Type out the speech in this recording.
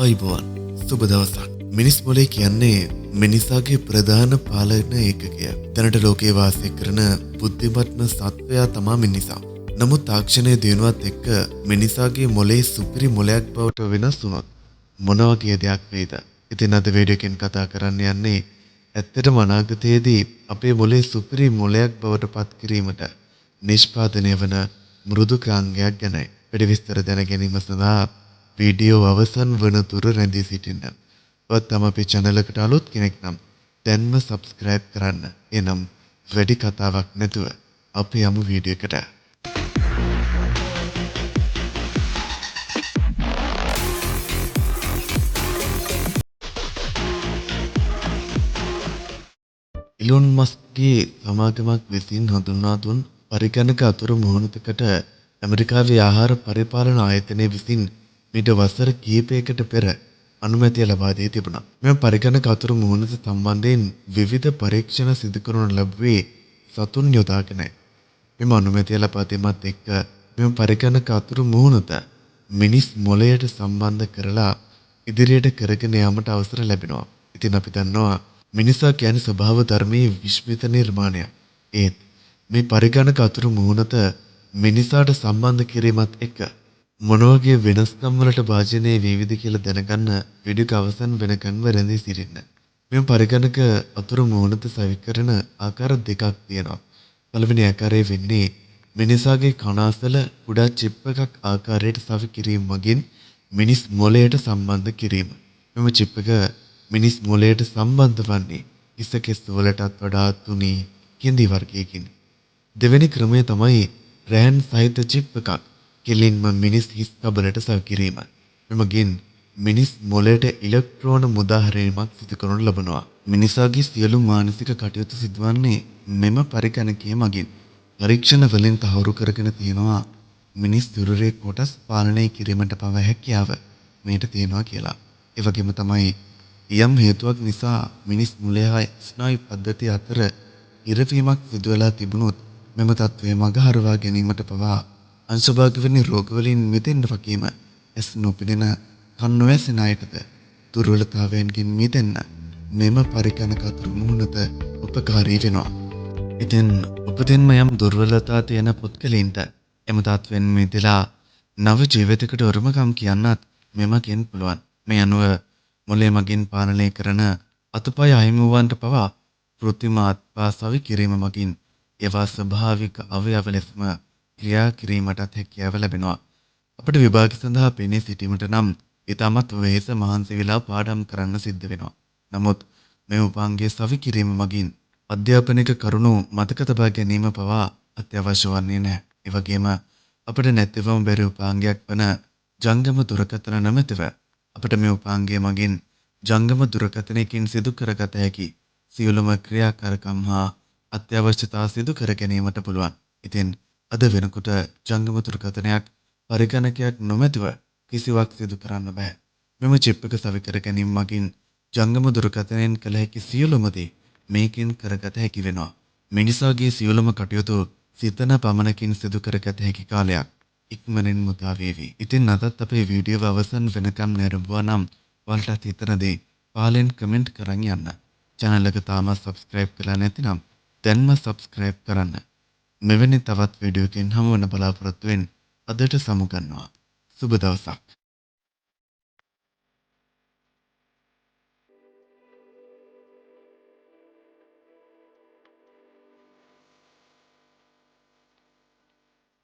අයිබෝන් සුබ දවසක්. මිනිස් මොලේ කියන්නේ මිනිසාගේ ප්‍රධාන පාලන ඒකකය. දැනට ලෝකයේ වාසය කරන බුද්ධිමත්ම සත්වයා තමා මිනිසා. නමුත් තාක්ෂණයේ දියුණුවත් එක්ක මිනිසාගේ මොලේ සුපිරි මොලයක් බවට වෙනස් වුණොත් මොන වගේ දෙයක් වෙයිද? ඉතින් අද වීඩියෝ එකෙන් කතා කරන්න යන්නේ ඇත්තටම අනාගතයේදී අපේ මොලේ සුපිරි මොලයක් බවට පත් කිරීමට නිෂ්පාදනය වන මෘදුකාංගයක් ගැනයි. වැඩි විස්තර දැන ගැනීම සඳහා වීඩියෝ අවසන් වන තුර රැඳී සිටින්න. ඔබත් තම අපේ channel එකට අලුත් කෙනෙක් නම් දැන්ම subscribe කරන්න. එනම් වැඩි කතාවක් නැතුව අපි යමු වීඩියෝ එකට. ඉලොන් මස්ක්ගේ සමාගමක් විසින් හඳුන්වා දුන් පරිගණක අතුරු මුහුණතකට ඇමරිකාවේ ආහාර පරිපාලන ආයතනය විසින් මීට වසර කිහිපයකට පෙර අනුමැතිය ලබා දී තිබුණා. මෙම පරිගණක අතුරු මුහුණත සම්බන්ධයෙන් විවිධ පරීක්ෂණ සිදු කරනු ලැබුවේ සතුන් යොදාගෙනයි. මෙම අනුමැතිය ලබා දීමත් එක්ක මෙම පරිගණක අතුරු මුහුණත මිනිස් මොළයට සම්බන්ධ කරලා ඉදිරියට කරගෙන යාමට අවසර ලැබෙනවා. ඉතින් අපි දන්නවා මිනිසා කියන්නේ ස්වභාව ධර්මයේ විශ්මිත නිර්මාණයක්. ඒත් මේ පරිගණක අතුරු මුහුණත මිනිසාට සම්බන්ධ කිරීමත් එක්ක මොන වගේ වෙනස්කම් වලට භාජනය වේවිද කියලා දැනගන්න වීඩියෝ අවසන් වෙනකන්ම රැඳී සිටින්න. මේ පරිගණක අතුරු මුහුණත සවිකරන ආකාර දෙකක් තියෙනවා. පළවෙනි ආකාරය වෙන්නේ මිනිසාගේ කන අසල කුඩා චිප් එකක් ආකාරයට සවි කිරීම මගින් මිනිස් මොළයට සම්බන්ධ කිරීම. මෙම චිප් එක මිනිස් මොළයට සම්බන්ධ වන්නේ හිස කෙස් වලටත් වඩා තුනී කෙඳි වර්ගයකින්. දෙවෙනි ක්‍රමය තමයි රෑන් සහිත චිප් එකක් කෙලින්ම මිනිස් හිස් කබලට සවි කිරීම. මෙමගින් මිනිස් මොළයට ඉලෙක්ට්‍රෝන මුදාහැරීමක් සිදු කරනු ලබනවා. මිනිසාගේ සියලු මානසික කටයුතු සිදුවන්නේ මෙම පරිගණකය මගින්. පරීක්ෂණ වලින් තහවුරු කරගෙන තියෙනවා මිනිස් සිරුරේ කොටස් පාලනය කිරීමට පවා හැකියාව මේට තියෙනවා කියලා. ඒ වගේම තමයි යම් හේතුවක් නිසා මිනිස් මොළය හා ස්නායු පද්ධතිය අතර ඉරවීමක් සිදු වෙලා තිබුණොත් මෙම තත්ත්වය මගහරවා ගැනීමට පවා අංශභාගවලින් රෝගවලින් මිදෙන්න වගේම ඇස් නොපෙනෙන කන් නොඇසෙන අයටද දුර්වලතාවයන්ගෙන් මිදෙන්න මෙම පරිගණක අතුරු මුහුණත උපකාරී වෙනවා. ඉතින් උපතින්ම යම් දුර්වලතා තියෙන පුද්ගලයින්ට එම තත්ත්වෙන් මිදලා නව ජීවිතයකට උරුමකම් කියන්නත් මෙමගින් පුළුවන්. මේ අනුව මොළය මගින් පාලනය කරන අතපය අහිමි වූවන්ට පවා කෘත්‍රිම අත්පා සවි කිරීම මගින් ඒවා ස්වභාවික අවයව ලෙසම ක්‍රියා කිරීමටත් හැකියාව ලැබෙනවා. අපිට විභාග සඳහා පෙනී සිටීමට නම් ඊටමත් වෙහෙස මහන්සි වෙලා පාඩම් කරන්න සිද්ධ වෙනවා. නමුත් මේ උපාංගයේ සවි කිරීම මගින් අධ්‍යාපනික කරුණු මතක තබා ගැනීම පවා අත්‍යවශ්‍ය වන්නේ නැහැ. ඒ වගේම අපිට නැතිවම බැරි උපාංගයක් වන ජංගම දුරකථන නැමැතිව අපිට මේ උපාංගය මගින් ජංගම දුරකථනයකින් සිදු කරගත හැකි සියලුම ක්‍රියාකාරකම් හා අත්‍යවශ්‍යතා සිදු කර ගැනීමට පුළුවන්. ඉතින් අද වෙනකොට ජංගම දුරකථනයක් පරිගණකයක් නොමැතිව කිසිවක් සිදු කරන්න බෑ. මෙම චිප් එක සවි කර ගැනීම මගින් ජංගම දුරකථනයෙන් කළ හැකි සියලුම දේ මේකින් කරගත හැකි වෙනවා. මිනිසාගේ සියලුම කටයුතු සිතන පමණකින් සිදු කරගත හැකි කාලයක් ඉක්මනින් මුදා වේවි. ඉතින් අදත් අපේ වීඩියෝ අවසන් වෙනකම් නැරඹුවා නම් ඔයාලට හිතන දේ පාලෙන් කමෙන්ට් කරන් යන්න. channel එක තාම subscribe කරලා නැතිනම් දැන්ම subscribe කරන්න. මෙවැනි තවත් වීඩියෝ එකකින් හමු වෙන බලාපොරොත්තු වෙන්න අදට සමු ගන්නවා. සුබ දවසක්.